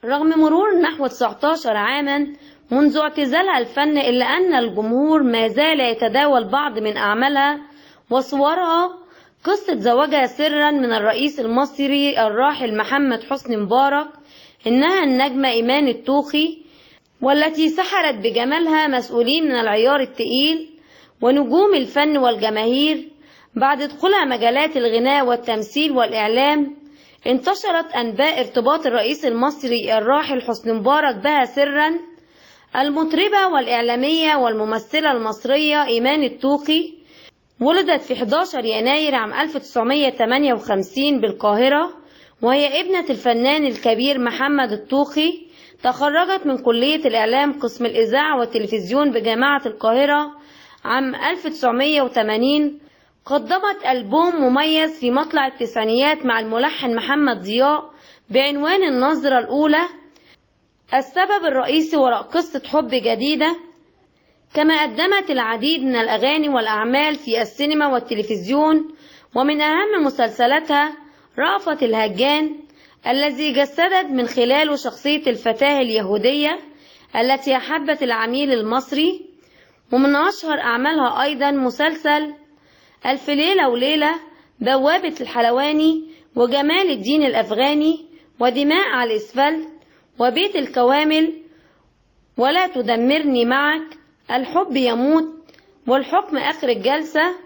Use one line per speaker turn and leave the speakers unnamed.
رغم مرور نحو 19 عاما منذ اعتزالها الفن، إلا أن الجمهور ما زال يتداول بعض من أعمالها وصورها. قصة زواجها سرا من الرئيس المصري الراحل محمد حسني مبارك إنها النجمة إيمان الطوخي، والتي سحرت بجمالها مسؤولين من العيار التقيل ونجوم الفن والجماهير. بعد دخولها مجالات الغناء والتمثيل والإعلام، انتشرت أنباء ارتباط الرئيس المصري الراحل حسني مبارك بها سرا. المطربة والإعلامية والممثلة المصرية إيمان الطوخي ولدت في 11 يناير عام 1958 بالقاهرة، وهي ابنة الفنان الكبير محمد الطوخي. تخرجت من كلية الإعلام قسم الإذاعة والتلفزيون بجامعة القاهرة عام 1980. قدمت ألبوم مميز في مطلع التسعينيات مع الملحن محمد ضياء بعنوان النظرة الأولى، السبب الرئيسي وراء قصة حب جديدة. كما قدمت العديد من الأغاني والأعمال في السينما والتلفزيون، ومن أهم مسلسلاتها رأفت الهجان الذي جسدت من خلاله شخصية الفتاة اليهودية التي أحبت العميل المصري. ومن أشهر أعمالها أيضا مسلسل ألف ليلة وليلة، بوابة الحلواني، وجمال الدين الأفغاني، ودماء على الإسفلت، وبيت الكوامل، ولا تدمرني معك، الحب يموت، والحكم آخر الجلسة.